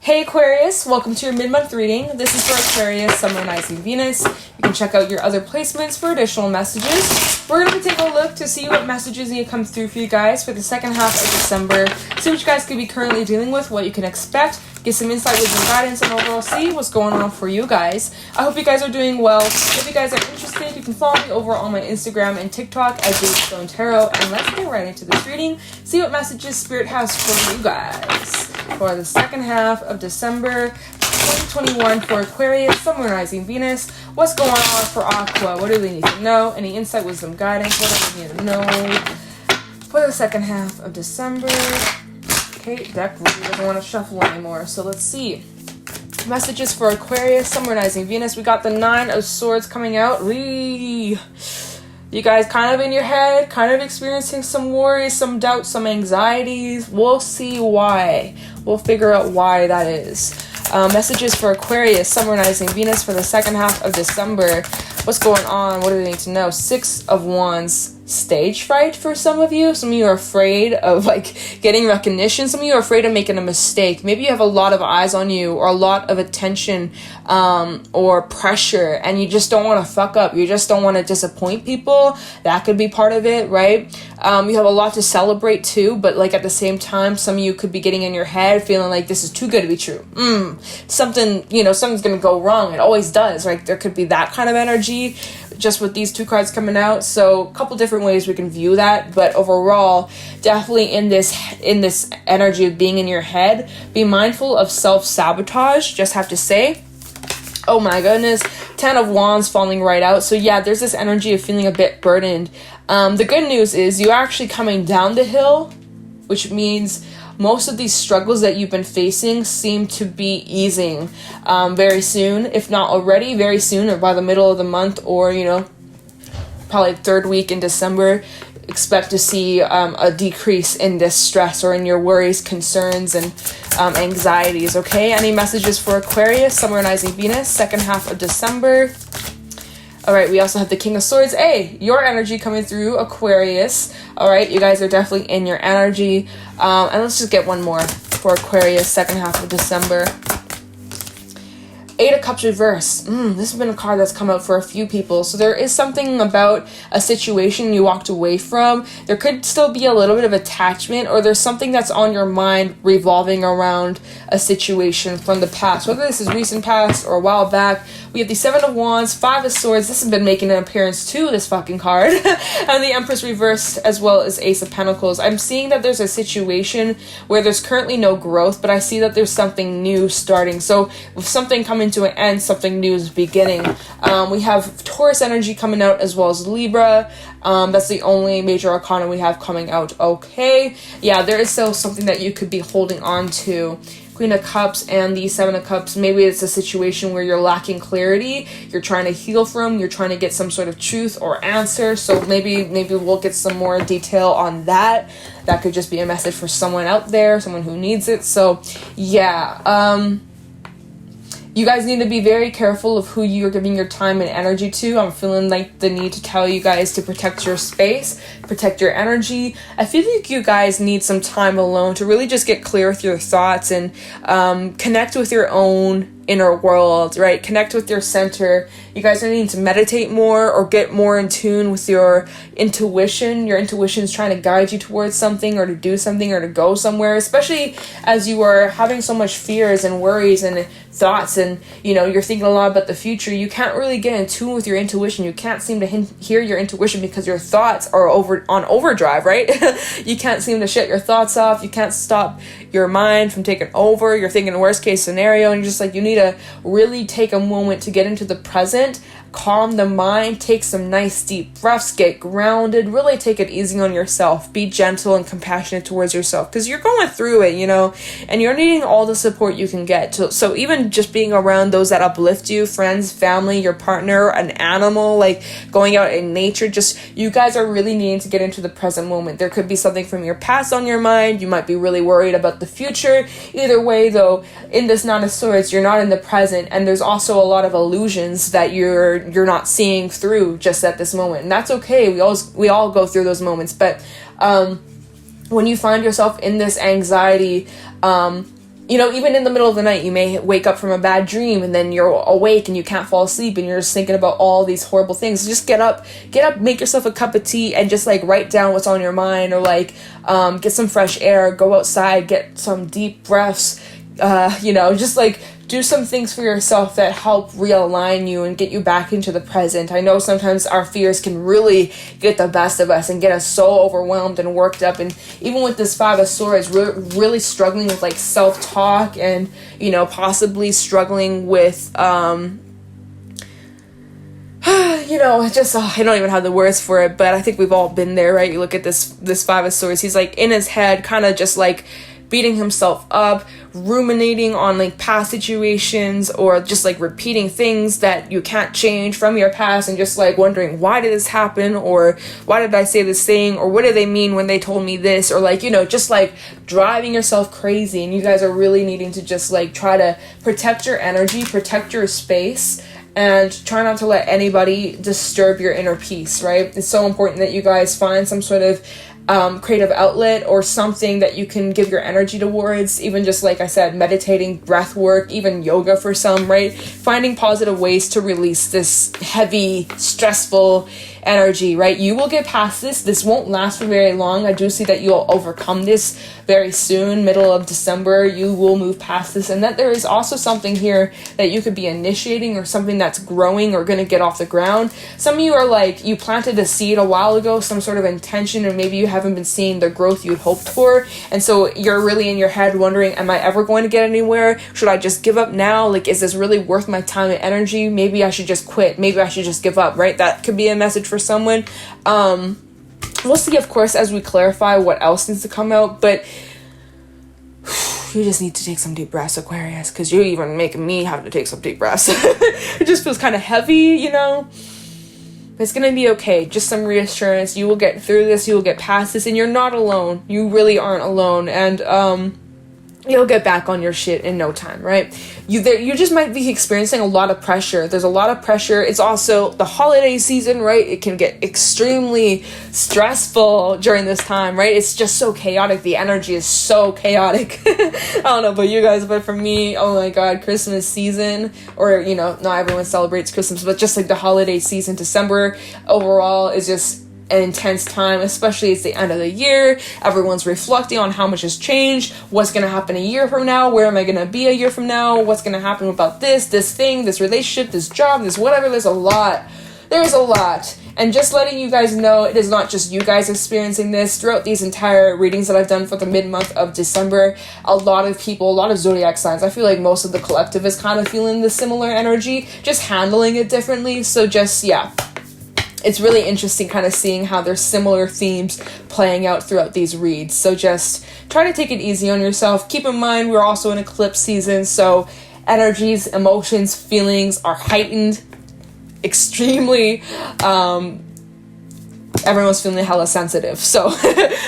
Hey Aquarius, welcome to your mid-month reading. This is for Aquarius, Sun, Moon, Rising, Venus. You can check out your other placements for additional messages. We're going to be taking a look to see what messages need to come through for you guys for the second half of December. See what you guys could be currently dealing with, what you can expect, get some insight, wisdom, guidance, and overall see what's going on for you guys. I hope you guys are doing well. If you guys are interested, you can follow me over on my Instagram and TikTok at Weatherstone Tarot. And let's get right into this reading. See what messages Spirit has for you guys for the second half of December 2021 for Aquarius, Sun, Moon, Rising, Venus. What's going on for Aqua? What do they need to know? Any insight, wisdom, guidance? What do they need to know for the second half of December? Okay, deck really doesn't want to shuffle anymore, so let's see. Messages for Aquarius, Sun, Moon, Rising, Venus. We got the Nine of Swords coming out. You guys kind of in your head, kind of experiencing some worries, some doubts, some anxieties. We'll see why. We'll figure out why that is. Messages for Aquarius, Sun, Moon, Rising, Venus for the second half of December. What's going on? What do they need to know? Six of Wands. Stage fright for some of you. Some of you are afraid of getting recognition. Some of you are afraid of making a mistake. Maybe you have a lot of eyes on you or a lot of attention or pressure and you just don't want to fuck up. You just don't want to disappoint people. That could be part of it, right? You have a lot to celebrate too, but at the same time, some of you could be getting in your head feeling like this is too good to be true. Something's going to go wrong. It always does, right? There could be that kind of energy just with these two cards coming out. So a couple different ways we can view that, but overall, definitely in this energy of being in your head, be mindful of self-sabotage. Just have to say, oh my goodness, 10 of Wands falling right out. So yeah, there's this energy of feeling a bit burdened. The good news is you're actually coming down the hill, which means most of these struggles that you've been facing seem to be easing very soon, if not already very soon, or by the middle of the month, or probably third week in December. Expect to see a decrease in this stress or in your worries, concerns, and anxieties. Okay, any messages for Aquarius, Sun, Moon, Rising, Venus, second half of December? All right, we also have the King of Swords. Hey, your energy coming through, Aquarius. All right, you guys are definitely in your energy. And let's just get one more for Aquarius, second half of December. Eight of Cups reverse. This has been a card that's come out for a few people. So there is something about a situation you walked away from. There could still be a little bit of attachment, or there's something that's on your mind revolving around a situation from the past. Whether this is recent past or a while back. We have the Seven of Wands, Five of Swords. This has been making an appearance too, this fucking card. And the Empress reversed, as well as Ace of Pentacles. I'm seeing that there's a situation where there's currently no growth, but I see that there's something new starting. So with something coming to an end, something new is beginning. We have Taurus energy coming out, as well as Libra. That's the only major arcana we have coming out. Okay, yeah, there is still something that you could be holding on to. Queen of Cups and the Seven of Cups. Maybe it's a situation where you're lacking clarity, you're trying to heal from, you're trying to get some sort of truth or answer. So maybe we'll get some more detail on that. That could just be a message for someone out there, someone who needs it. So yeah, you guys need to be very careful of who you're giving your time and energy to. I'm feeling like the need to tell you guys to protect your space, protect your energy. I feel like you guys need some time alone to really just get clear with your thoughts and connect with your own inner world, right? Connect with your center. You guys are needing to meditate more or get more in tune with your intuition. Your intuition is trying to guide you towards something or to do something or to go somewhere, especially as you are having so much fears and worries and thoughts and, you're thinking a lot about the future. You can't really get in tune with your intuition. You can't seem to hear your intuition because your thoughts are on overdrive, right? You can't seem to shut your thoughts off. You can't stop your mind from taking over. You're thinking worst case scenario and you're just you need to really take a moment to get into the present, calm the mind, take some nice deep breaths, get grounded, really take it easy on yourself, be gentle and compassionate towards yourself because you're going through it, and you're needing all the support you can get. So even just being around those that uplift you, friends, family, your partner, an animal, going out in nature, just you guys are really needing to get into the present moment. There could be something from your past on your mind. You might be really worried about the future. Either way though, in this Nine of Swords, you're not in the present, and there's also a lot of illusions that you're not seeing through just at this moment, and that's okay. We all go through those moments, but when you find yourself in this anxiety, even in the middle of the night, you may wake up from a bad dream and then you're awake and you can't fall asleep and you're just thinking about all these horrible things. Just get up, make yourself a cup of tea and just like write down what's on your mind, or like get some fresh air, go outside, get some deep breaths, just like do some things for yourself that help realign you and get you back into the present. I know sometimes our fears can really get the best of us and get us so overwhelmed and worked up. And even with this Five of Swords, we're really struggling with like self-talk and, possibly struggling with, I don't even have the words for it, but I think we've all been there, right? You look at this Five of Swords, he's like in his head, kind of just like beating himself up, ruminating on like past situations, or just like repeating things that you can't change from your past, and just like wondering, why did this happen, or why did I say this thing, or what did they mean when they told me this, or like, just like driving yourself crazy. And you guys are really needing to just like try to protect your energy, protect your space, and try not to let anybody disturb your inner peace, right? It's so important that you guys find some sort of creative outlet or something that you can give your energy towards, even just like I said, meditating, breath work, even yoga for some, right? Finding positive ways to release this heavy, stressful energy, right? You will get past this. This won't last for very long. I do see that you'll overcome this very soon. Middle of December, you will move past this, and that there is also something here that you could be initiating, or something that's growing or going to get off the ground. Some of you are like, you planted a seed a while ago, some sort of intention, and maybe you haven't been seeing the growth you'd hoped for, and so you're really in your head wondering, am I ever going to get anywhere? Should I just give up now? Like, is this really worth my time and energy? Maybe I should just quit. Maybe I should just give up, right? That could be a message for someone. We'll see, of course, as we clarify what else needs to come out, but you just need to take some deep breaths, Aquarius, because you're even making me have to take some deep breaths. It just feels kind of heavy, but it's gonna be okay. Just some reassurance. You will get through this, you will get past this, and you're not alone. You really aren't alone, and you'll get back on your shit in no time, right? You just might be experiencing a lot of pressure. There's a lot of pressure. It's also the holiday season, right? It can get extremely stressful during this time, right? It's just so chaotic. The energy is so chaotic. I don't know about you guys, but for me, oh my God, Christmas season, or, not everyone celebrates Christmas, but just like the holiday season, December overall is just an intense time, especially it's the end of the year. Everyone's reflecting on how much has changed, what's going to happen a year from now, where am I going to be a year from now, what's going to happen about this thing, this relationship, this job, this whatever. There's a lot. And just letting you guys know, it is not just you guys experiencing this. Throughout these entire readings that I've done for the mid-month of December, a lot of people, a lot of zodiac signs, I feel like most of the collective is kind of feeling the similar energy, just handling it differently. So just, yeah. It's really interesting kind of seeing how there's similar themes playing out throughout these reads. So just try to take it easy on yourself. Keep in mind, we're also in eclipse season, so energies, emotions, feelings are heightened extremely. Everyone's feeling hella sensitive. So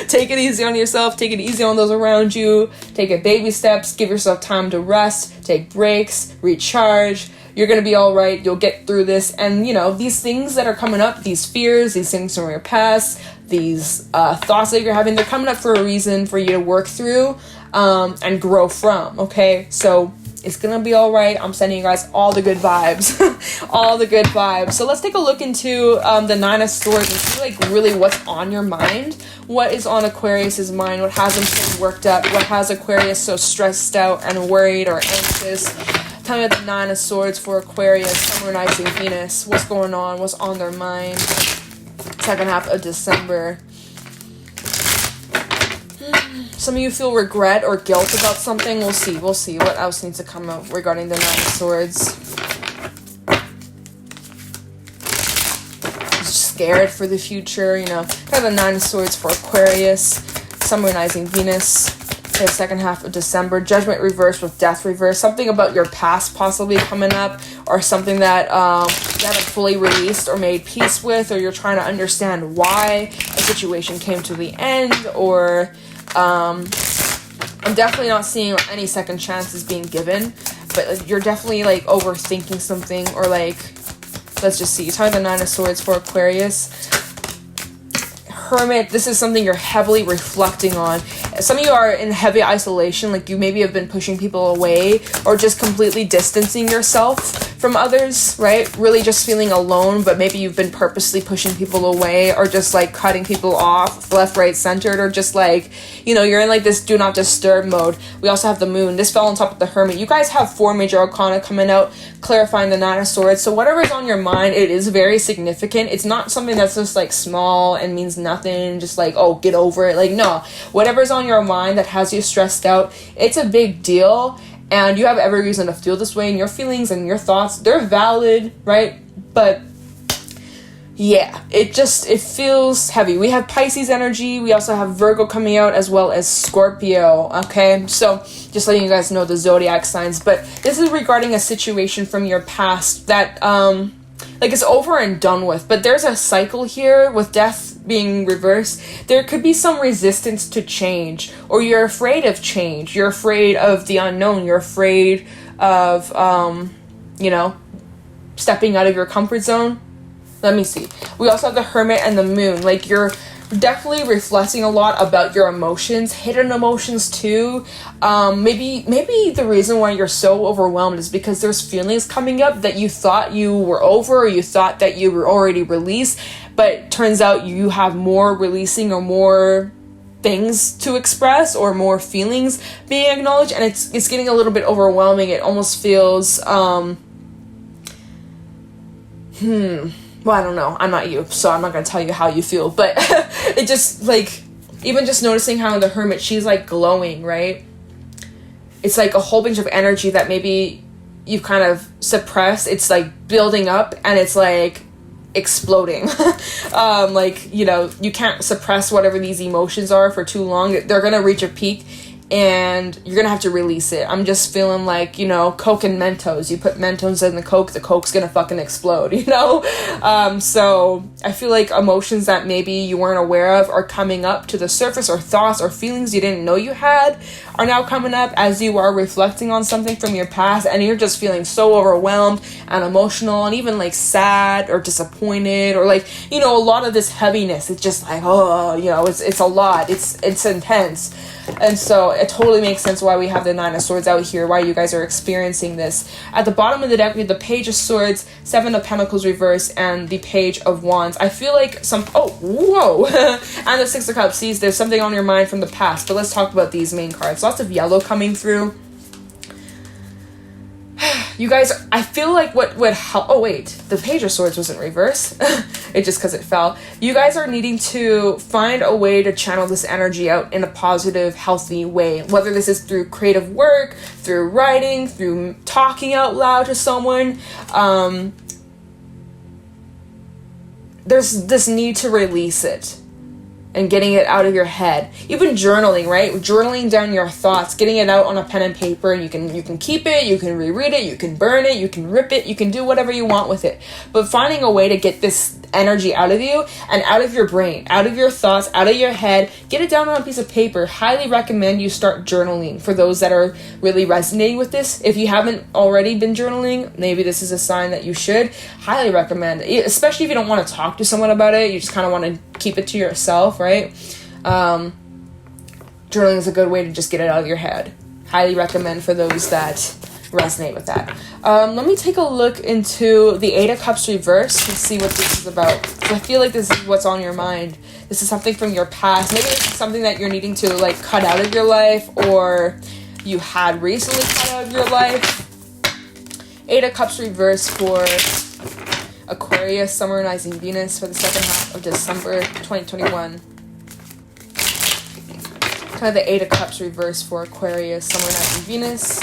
take it easy on yourself. Take it easy on those around you. Take it baby steps. Give yourself time to rest. Take breaks. Recharge. You're going to be all right. You'll get through this. And, these things that are coming up, these fears, these things from your past, these thoughts that you're having, they're coming up for a reason for you to work through and grow from, okay? So it's going to be all right. I'm sending you guys all the good vibes. All the good vibes. So let's take a look into the Nine of Swords and see, really what's on your mind. What is on Aquarius's mind? What has him so worked up? What has Aquarius so stressed out and worried or anxious? Tell me about the Nine of Swords for Aquarius, Sun, Rising, Venus. What's going on? What's on their mind? Second half of December. Some of you feel regret or guilt about something. We'll see. What else needs to come out regarding the Nine of Swords? Scared for the future, kind of the Nine of Swords for Aquarius, Sun, Rising, Venus. The second half of December, Judgment reversed with Death reversed. Something about your past possibly coming up, or something that you haven't fully released or made peace with, or you're trying to understand why a situation came to the end, or I'm definitely not seeing any second chances being given, but you're definitely overthinking something, or let's just see. You're talking the Nine of Swords for Aquarius. Hermit, this is something you're heavily reflecting on. Some of you are in heavy isolation, like you maybe have been pushing people away or just completely distancing yourself from others, right? Really just feeling alone, but maybe you've been purposely pushing people away or just like cutting people off left, right, centered, or just like, you know, you're in like this do not disturb mode. We also have the moon. This fell on top of the Hermit. You guys have 4 major arcana coming out, clarifying the 9 of swords. So whatever's on your mind, it is very significant. It's not something that's just like small and means nothing, just like, oh, get over it. Like, no, whatever's on your mind that has you stressed out, it's a big deal. And you have every reason to feel this way, and your feelings and your thoughts, they're valid, right? But yeah, it feels heavy. We have Pisces energy. We also have Virgo coming out, as well as Scorpio, okay? So just letting you guys know the zodiac signs. But this is regarding a situation from your past that, like, it's over and done with. But there's a cycle here with death being reversed. There could be some resistance to change, or you're afraid of change. You're afraid of the unknown. You're afraid of, you know, stepping out of your comfort zone. Let me see. We also have the Hermit and the Moon. Like, you're definitely reflecting a lot about your emotions, hidden emotions too. Maybe the reason why you're so overwhelmed is because there's feelings coming up that you thought you were over, or you thought that you were already released, but turns out you have more releasing or more things to express or more feelings being acknowledged, and it's getting a little bit overwhelming. It almost feels well, I don't know. I'm not you, so I'm not going to tell you how you feel. But it just, like, even just noticing how the Hermit, she's, like, glowing, right? It's, like, a whole bunch of energy that maybe you've kind of suppressed. It's, like, building up, and it's, like, exploding. Like, you know, you can't suppress whatever these emotions are for too long. They're going to reach a peak, and you're gonna have to release it. I'm just feeling like, you know, Coke and Mentos. You put Mentos in the Coke's gonna fucking explode, you know? So I feel like emotions that maybe you weren't aware of are coming up to the surface, or thoughts or feelings you didn't know you had are now coming up as you are reflecting on something from your past, and you're just feeling so overwhelmed and emotional and even like sad or disappointed, or like, you know, a lot of this heaviness. It's just like, oh, you know, it's a lot. It's intense. And so it totally makes sense why we have the 9 of Swords out here, why you guys are experiencing this. At the bottom of the deck, we have the Page of Swords, 7 of Pentacles reversed, and the Page of Wands. I feel like and the 6 of Cups. See, there's something on your mind from the past. But let's talk about these main cards. Lots of yellow coming through. You guys, I feel like what would help... Oh, wait. The Page of Swords wasn't reversed. It just because it fell. You guys are needing to find a way to channel this energy out in a positive, healthy way. Whether this is through creative work, through writing, through talking out loud to someone. There's this need to release it. And getting it out of your head. Even journaling, right? Journaling down your thoughts, getting it out on a pen and paper, and you can keep it, you can reread it, you can burn it, you can rip it, you can do whatever you want with it. But finding a way to get this energy out of you and out of your brain, out of your thoughts, out of your head, get it down on a piece of paper. Highly recommend you start journaling for those that are really resonating with this. If you haven't already been journaling, maybe this is a sign that you should. Highly recommend it, especially if you don't want to talk to someone about it. You just kind of want to keep it to yourself, right? Journaling is a good way to just get it out of your head. Highly recommend for those that resonate with that. Let me take a look into the 8 of Cups reverse and see what this is about. So I feel like this is what's on your mind. This is something from your past. Maybe this is something that you're needing to like cut out of your life, or you had recently cut out of your life. 8 of Cups reverse for Aquarius, summarizing Venus for the second half of December 2021. Kind of the 8 of Cups reverse for Aquarius, summarizing Venus.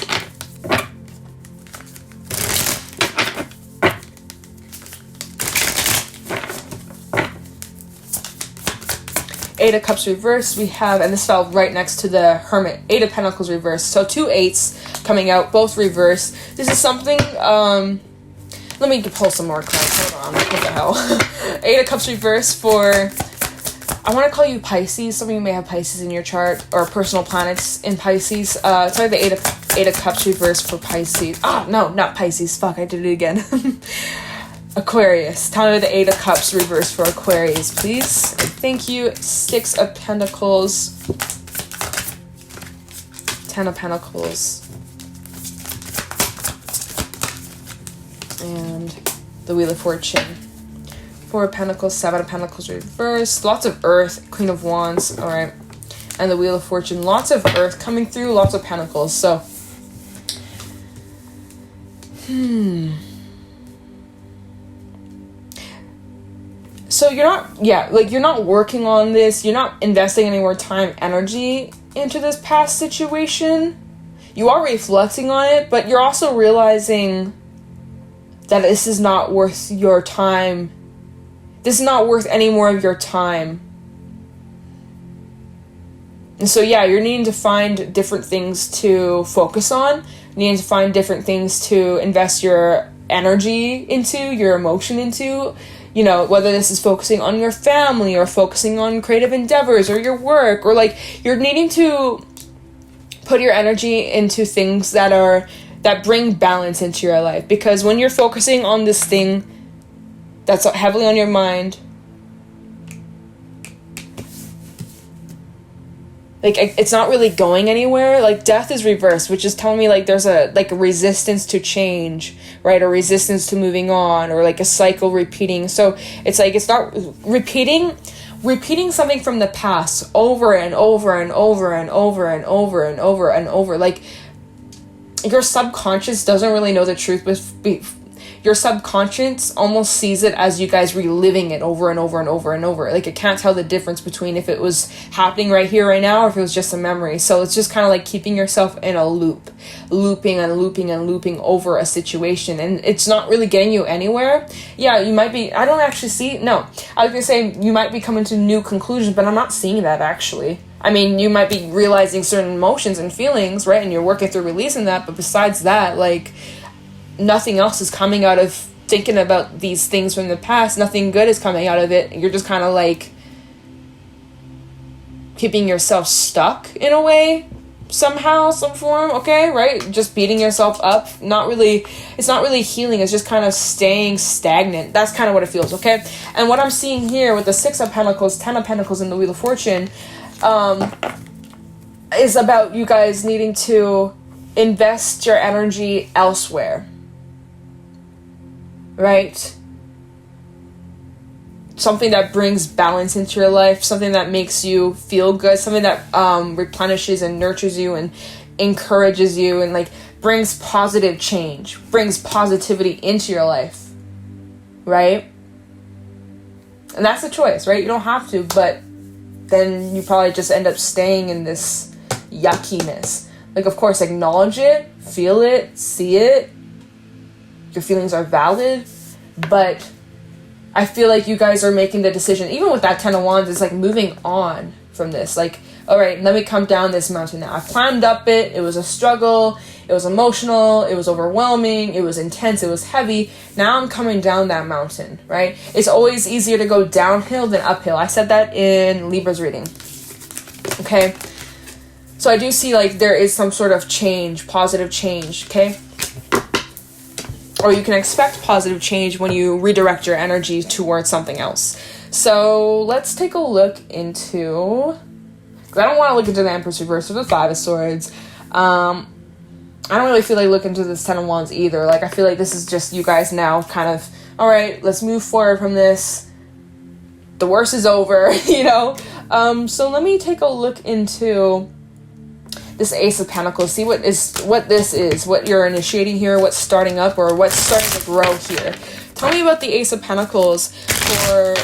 Eight of Cups reverse, we have, and this fell right next to the Hermit, 8 of Pentacles reverse. So 2 8s coming out, both reverse. This is something, let me pull some more cards. Hold on, what the hell? 8 of Cups reverse for, I want to call you Pisces. Some of you may have Pisces in your chart, or personal planets in Pisces. Sorry, the 8 of Cups reverse for Pisces. No, not Pisces. Fuck, I did it again. Aquarius. Tell me the Eight of Cups reversed for Aquarius, please. Thank you. Six of Pentacles. Ten of Pentacles. And the Wheel of Fortune. Four of Pentacles, Seven of Pentacles reversed. Lots of Earth, Queen of Wands. All right. And the Wheel of Fortune. Lots of Earth coming through. Lots of Pentacles. So, So you're not, you're not working on this. You're not investing any more time, energy into this past situation. You are reflecting on it, but you're also realizing that this is not worth your time. This is not worth any more of your time. And so, you're needing to find different things to focus on. Needing to find different things to invest your energy into, your emotion into. You know, whether this is focusing on your family or focusing on creative endeavors or your work, or you're needing to put your energy into things that bring balance into your life. Because when you're focusing on this thing that's heavily on your mind, it's not really going anywhere. Death is reversed, which is telling me there's a resistance to change, right? A resistance to moving on, or a cycle repeating. So it's it's not repeating something from the past over and over and over and over and over and over and over. Your subconscious doesn't really know the truth, but your subconscious almost sees it as you guys reliving it over and over and over and over. It can't tell the difference between if it was happening right here, right now, or if it was just a memory. So it's just kind of keeping yourself in a loop, looping and looping and looping over a situation. And it's not really getting you anywhere. Yeah, you might be, I don't actually see, no. I was going to say you might be coming to new conclusions, but I'm not seeing that actually. I mean, you might be realizing certain emotions and feelings, right? And you're working through releasing that. But besides that, nothing else is coming out of thinking about these things from the past. Nothing good is coming out of it. You're just kind of keeping yourself stuck in a way, somehow, some form, okay, right? Just beating yourself up. It's not really healing. It's just kind of staying stagnant. That's kind of what it feels, okay? And what I'm seeing here with the Six of Pentacles, Ten of Pentacles, and the Wheel of Fortune is about you guys needing to invest your energy elsewhere. Right? Something that brings balance into your life, something that makes you feel good, something that replenishes and nurtures you and encourages you and brings positive change, brings positivity into your life. Right? And that's a choice, right? You don't have to, but then you probably just end up staying in this yuckiness. Of course, acknowledge it, feel it, see it. Your feelings are valid, but I feel you guys are making the decision, even with that Ten of Wands, is moving on from this. All right, let me come down this mountain now. I climbed up it. It was a struggle. It was emotional. It was overwhelming. It was intense. It was heavy. Now I'm coming down that mountain, right? It's always easier to go downhill than uphill. I said that in Libra's reading. Okay? So I do see there is some sort of change, positive change, okay? Or you can expect positive change when you redirect your energy towards something else. So let's take a look into, because I don't want to look into the Empress reverse or the Five of Swords. I don't really feel looking into this Ten of Wands either. I feel this is just you guys now kind of, all right, let's move forward from this. The worst is over, you know? So let me take a look into this Ace of Pentacles, see what this is, what you're initiating here, what's starting up, or what's starting to grow here. Tell me about the Ace of Pentacles for,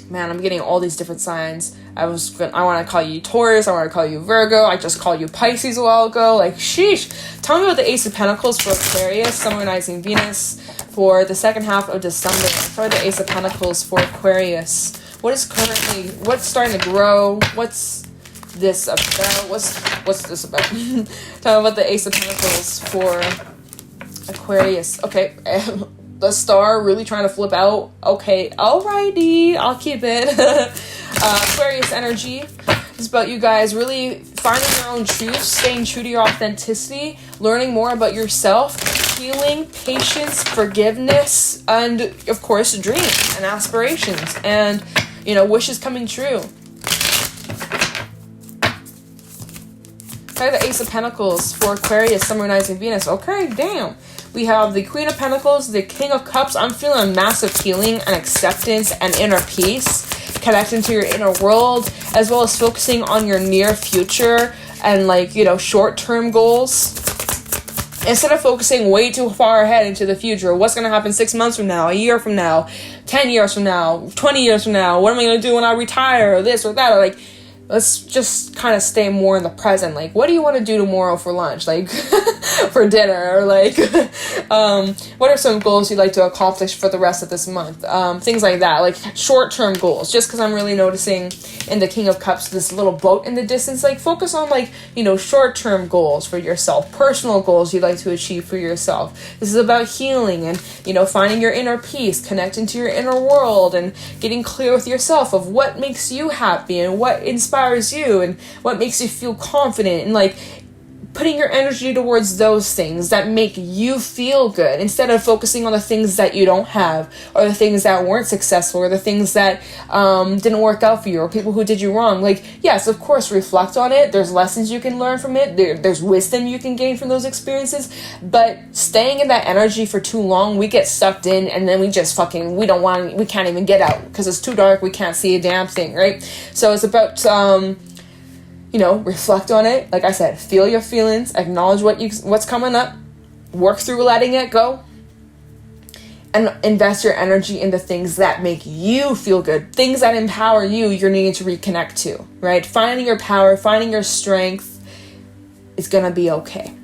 man, I'm getting all these different signs. I want to call you Taurus, I want to call you Virgo, I just called you Pisces a while ago, sheesh. Tell me about the Ace of Pentacles for Aquarius, Sun, Moon, Rising, Venus, for the second half of December. Tell me the Ace of Pentacles for Aquarius. What's starting to grow? What's this about? What's this about? Tell me about the Ace of Pentacles for Aquarius. Okay, the star really trying to flip out. Okay, alrighty, I'll keep it. Aquarius energy is about you guys really finding your own truth, staying true to your authenticity, learning more about yourself, healing, patience, forgiveness, and of course dreams and aspirations and, you know, wishes coming true. Okay, the Ace of Pentacles for Aquarius, Sun, Moon, Rising, Venus. Okay, damn. We have the Queen of Pentacles, the King of Cups. I'm feeling massive healing and acceptance and inner peace, connecting to your inner world, as well as focusing on your near future and, like, you know, short-term goals. Instead of focusing way too far ahead into the future, what's going to happen 6 months from now, a year from now, 10 years from now, 20 years from now, what am I going to do when I retire, or this or that, or like, let's just kind of stay more in the present. Like, what do you want to do tomorrow for lunch? Like, for dinner? Or like, what are some goals you'd like to accomplish for the rest of this month? Things like that. Like, short-term goals. Just because I'm really noticing in the King of Cups, this little boat in the distance. Like, focus on, like, you know, short-term goals for yourself. Personal goals you'd like to achieve for yourself. This is about healing and, you know, finding your inner peace, connecting to your inner world, and getting clear with yourself of what makes you happy and what inspires you and what makes you feel confident, and like putting your energy towards those things that make you feel good instead of focusing on the things that you don't have, or the things that weren't successful, or the things that didn't work out for you, or people who did you wrong. Like, yes, of course, reflect on it. There's lessons you can learn from it. There's wisdom you can gain from those experiences. But staying in that energy for too long, we get sucked in, and then we just we can't even get out because it's too dark. We can't see a damn thing, right? So it's about you know, reflect on it. Like I said, feel your feelings, acknowledge what's coming up, work through letting it go, and invest your energy into things that make you feel good, things that empower you. You're needing to reconnect to, right? Finding your power, finding your strength is gonna be okay.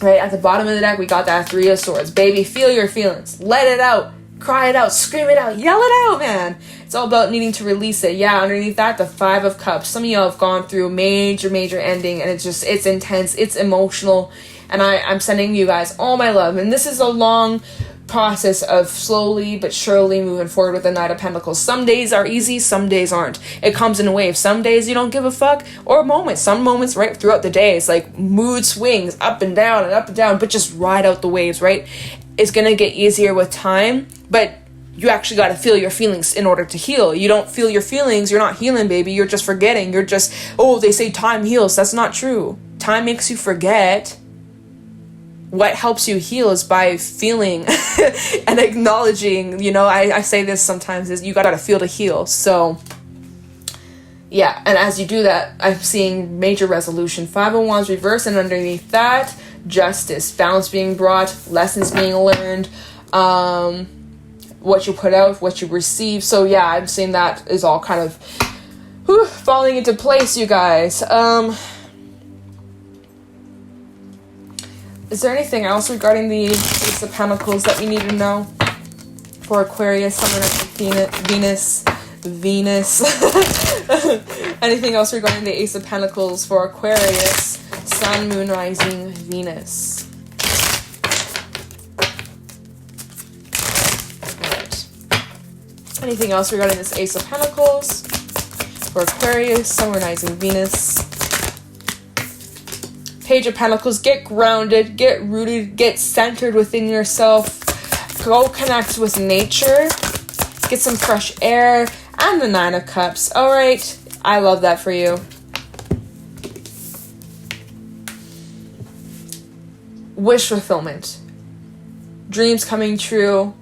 Right, at the bottom of the deck, we got that Three of Swords. Baby, feel your feelings, let it out, cry it out, scream it out, yell it out, man. It's all about needing to release it. Yeah, underneath that, the Five of Cups. Some of y'all have gone through major ending, and it's intense, it's emotional, and I'm sending you guys all my love. And this is a long process of slowly but surely moving forward with the Knight of Pentacles. Some days are easy, some days aren't. It comes in waves. Some days you don't give a fuck, or moments. Some moments right throughout the day, it's like mood swings up and down, but just ride out the waves, right? It's gonna get easier with time, but you actually got to feel your feelings in order to heal. You don't feel your feelings, you're not healing, baby. You're just forgetting. You're just, oh, they say time heals. That's not true. Time makes you forget. What helps you heal is by feeling and acknowledging. You know, I say this sometimes, is you got to feel to heal. So, yeah, and as you do that, I'm seeing major resolution. Five of Wands reverse, and underneath that, justice, balance being brought, lessons being learned, what you put out, what you receive. So yeah, I'm seeing that is all kind of falling into place, you guys. Is there anything else regarding the Ace of Pentacles that we need to know for Aquarius, Sun, Venus? Anything else regarding the Ace of Pentacles for Aquarius, Sun, Moon, Rising, Venus? Anything else regarding this Ace of Pentacles for Aquarius, Sun, Rising, Venus? Page of Pentacles. Get grounded, get rooted, get centered within yourself. Go connect with nature. Get some fresh air. And the Nine of Cups. All right. I love that for you. Wish fulfillment. Dreams coming true.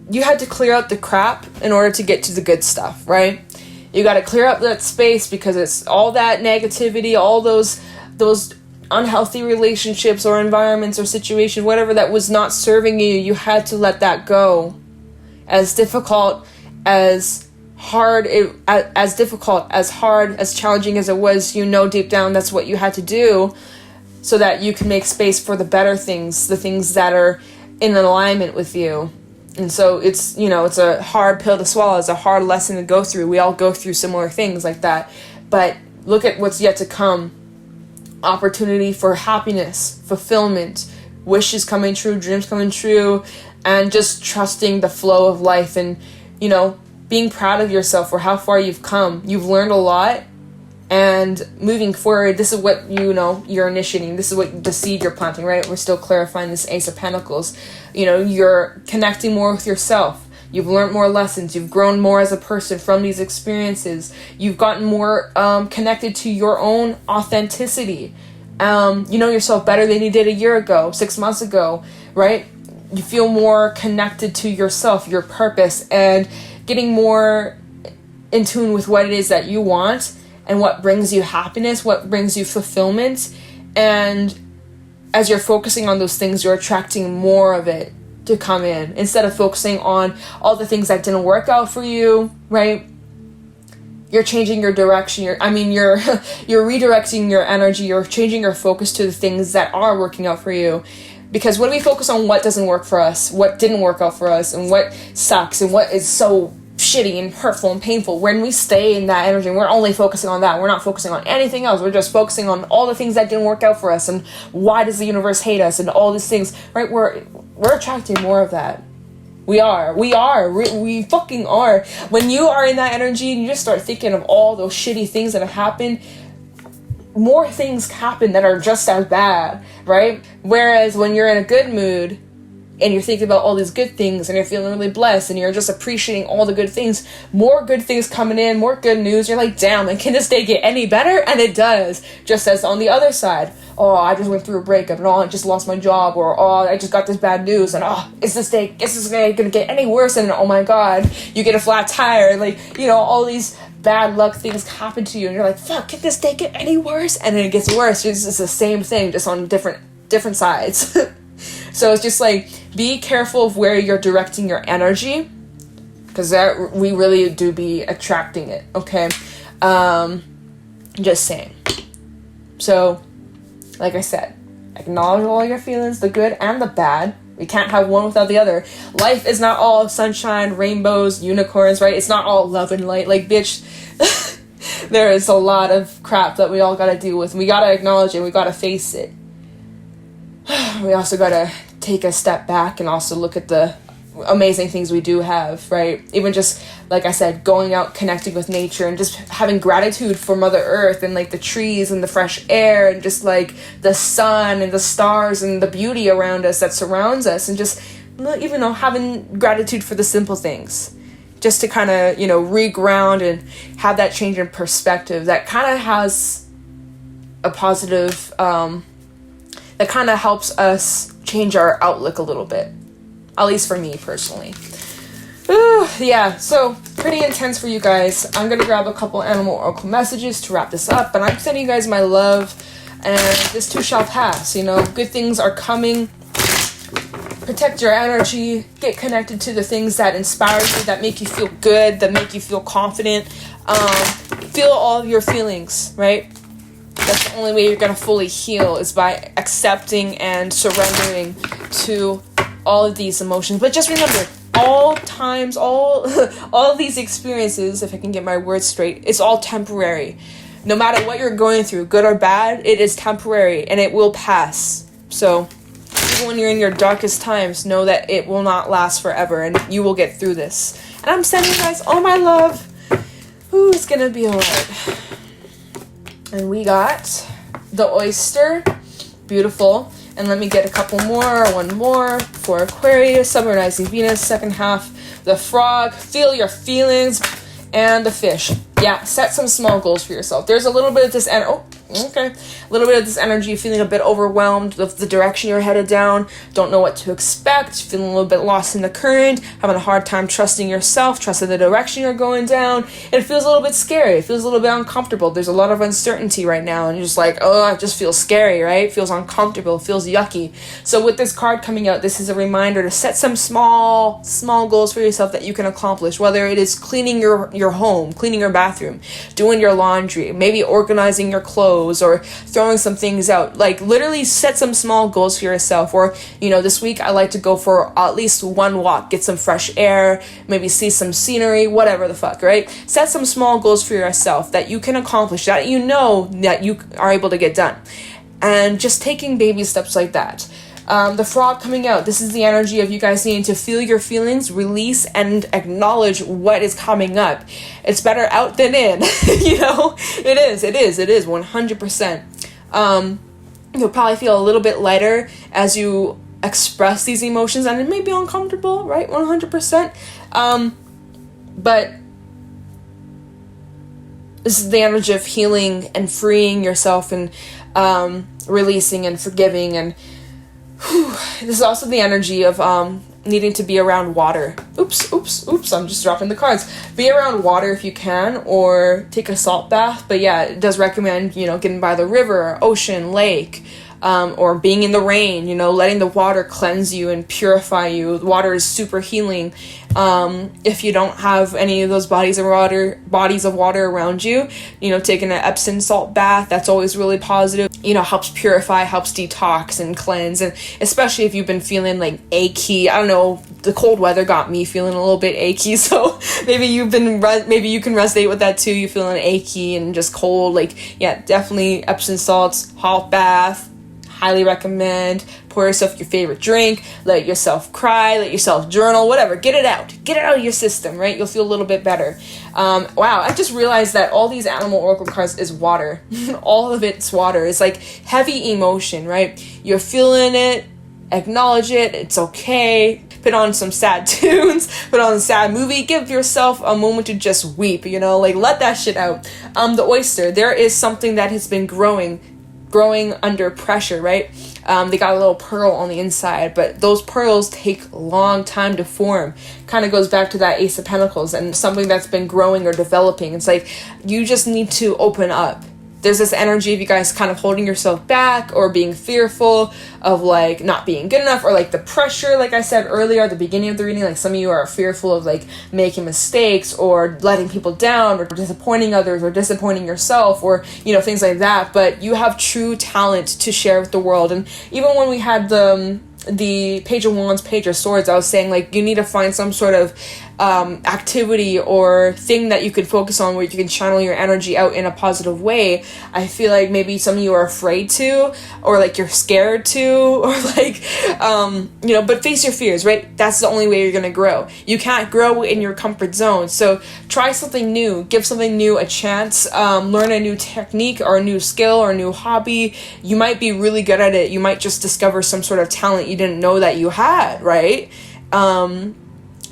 You had to clear out the crap in order to get to the good stuff, right? You got to clear up that space because it's all that negativity, all those unhealthy relationships or environments or situations, whatever that was not serving you. You had to let that go. As difficult, as hard, as challenging as it was, you know deep down that's what you had to do so that you can make space for the better things, the things that are in alignment with you. And so it's, you know, it's a hard pill to swallow. It's a hard lesson to go through. We all go through similar things like that. But look at what's yet to come. Opportunity for happiness, fulfillment, wishes coming true, dreams coming true, and just trusting the flow of life and, you know, being proud of yourself for how far you've come. You've learned a lot. And moving forward, this is what, you know, you're initiating. This is what the seed you're planting, right? We're still clarifying this Ace of Pentacles. You know, you're connecting more with yourself. You've learned more lessons. You've grown more as a person from these experiences. You've gotten more connected to your own authenticity. You know yourself better than you did a year ago, 6 months ago, right? You feel more connected to yourself, your purpose, and getting more in tune with what it is that you want and what brings you happiness, what brings you fulfillment. And as you're focusing on those things, you're attracting more of it to come in, instead of focusing on all the things that didn't work out for you, right? You're changing your direction. You're redirecting your energy. You're changing your focus to the things that are working out for you. Because when we focus on what doesn't work for us, what didn't work out for us, and what sucks, and what is so shitty and hurtful and painful, when we stay in that energy, we're only focusing on that. We're not focusing on anything else. We're just focusing on all the things that didn't work out for us, and why does the universe hate us, and all these things, right? We're attracting more of that. We fucking are. When you are in that energy and you just start thinking of all those shitty things that have happened, more things happen that are just as bad, right? Whereas when you're in a good mood and you're thinking about all these good things and you're feeling really blessed and you're just appreciating all the good things, more good things coming in, more good news. You're like, damn, and can this day get any better? And it does. Just as on the other side, oh, I just went through a breakup, and oh, I just lost my job, or oh, I just got this bad news, and oh, is this day gonna get any worse? And oh my god, you get a flat tire, and like, you know, all these bad luck things happen to you, and you're like, fuck, can this day get any worse? And then it gets worse. It's just the same thing, just on different sides. So it's just like, be careful of where you're directing your energy, because that we really do be attracting it. Okay, just saying. So, like I said, acknowledge all your feelings, the good and the bad. We can't have one without the other. Life is not all sunshine, rainbows, unicorns, right? It's not all love and light. Like, bitch, there is a lot of crap that we all gotta deal with. We gotta acknowledge it. We gotta face it. We also gotta take a step back and also look at the amazing things we do have, right? Even just, like I said, going out, connecting with nature, and just having gratitude for Mother Earth, and like the trees and the fresh air, and just like the sun and the stars and the beauty around us that surrounds us, and just, even though, having gratitude for the simple things, just to kind of, you know, reground and have that change in perspective that kind of has a positive, that kind of helps us change our outlook a little bit. At least for me, personally. Ooh, yeah, so pretty intense for you guys. I'm going to grab a couple animal oracle messages to wrap this up. And I'm sending you guys my love. And this too shall pass. You know, good things are coming. Protect your energy. Get connected to the things that inspire you, that make you feel good, that make you feel confident. Feel all of your feelings, right? That's the only way you're going to fully heal, is by accepting and surrendering to all of these emotions. But just remember, all times, all of these experiences, if I can get my words straight, it's all temporary. No matter what you're going through, good or bad, it is temporary and it will pass. So even when you're in your darkest times, know that it will not last forever and you will get through this. And I'm sending you guys all my love. Ooh, it's gonna be alright. And we got the oyster. Beautiful. And let me get a couple more. One more for Aquarius, Sun, Moon, Rising, Venus. Second half, the frog. Feel your feelings. And the fish. Yeah, set some small goals for yourself. There's a little bit of this a little bit of this energy, feeling a bit overwhelmed with the direction you're headed down, don't know what to expect, feeling a little bit lost in the current, having a hard time trusting yourself, trusting the direction you're going down. It feels a little bit scary. It feels a little bit uncomfortable. There's a lot of uncertainty right now, and you're just like, oh, it just feels scary, right? It feels uncomfortable. It feels yucky. So with this card coming out, this is a reminder to set some small goals for yourself that you can accomplish, whether it is cleaning your home, cleaning your bathroom, doing your laundry, maybe organizing your clothes, or throwing some things out. Like, literally set some small goals for yourself. Or, you know, this week I like to go for at least one walk, get some fresh air, maybe see some scenery, whatever the fuck, right? Set some small goals for yourself that you can accomplish, that you know that you are able to get done. And just taking baby steps like that. The frog coming out. This is the energy of you guys needing to feel your feelings, release, and acknowledge what is coming up. It's better out than in, you know? It is 100%. You'll probably feel a little bit lighter as you express these emotions, and it may be uncomfortable, right? 100%. But this is the energy of healing and freeing yourself and releasing and forgiving. And this is also the energy of needing to be around water. Oops, I'm just dropping the cards. Be around water if you can, or take a salt bath. But yeah, it does recommend, you know, getting by the river, ocean, lake, or being in the rain, you know, letting the water cleanse you and purify you. Water is super healing. If you don't have any of those bodies of water around you, you know, taking an Epsom salt bath, that's always really positive. You know, helps purify, helps detox and cleanse. And especially if you've been feeling like achy, I don't know, the cold weather got me feeling a little bit achy. So maybe you can resonate with that too. You feeling achy and just cold. Like, yeah, definitely Epsom salts, hot bath. Highly recommend. Pour yourself your favorite drink, let yourself cry, let yourself journal, whatever. Get it out of your system, right? You'll feel a little bit better. Wow, I just realized that all these animal oracle cards is water. All of it's water. It's like heavy emotion, right? You're feeling it, acknowledge it, it's okay. Put on some sad tunes, put on a sad movie, give yourself a moment to just weep, you know, like let that shit out. The oyster, there is something that has been growing under pressure, right? They got a little pearl on the inside, but those pearls take a long time to form. Kind of goes back to that Ace of Pentacles and something that's been growing or developing. It's like you just need to open up. There's this energy of you guys kind of holding yourself back or being fearful of like not being good enough, or like the pressure, like I said earlier at the beginning of the reading, like some of you are fearful of like making mistakes or letting people down or disappointing others or disappointing yourself, or, you know, things like that. But you have true talent to share with the world. And even when we had the Page of Wands, Page of Swords, I was saying like you need to find some sort of activity or thing that you could focus on where you can channel your energy out in a positive way. I feel like maybe some of you are afraid to, or like you're scared to, or like you know, but face your fears, right? That's the only way you're gonna grow. You can't grow in your comfort zone. So try something new, give something new a chance, learn a new technique or a new skill or a new hobby. You might be really good at it. You might just discover some sort of talent you didn't know that you had, right?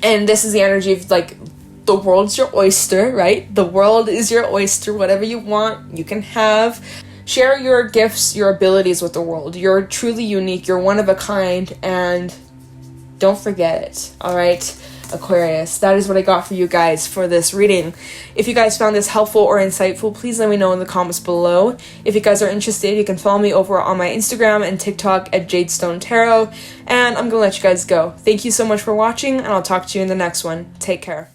And this is the energy of like the world's your oyster, right? The world is your oyster. Whatever you want, you can have. Share your gifts, your abilities with the world. You're truly unique. You're one of a kind, and don't forget it. All right, Aquarius. That is what I got for you guys for this reading. If you guys found this helpful or insightful, please let me know in the comments below. If you guys are interested, you can follow me over on my Instagram and TikTok at Jadestone Tarot. And I'm gonna let you guys go. Thank you so much for watching, and I'll talk to you in the next one. Take care.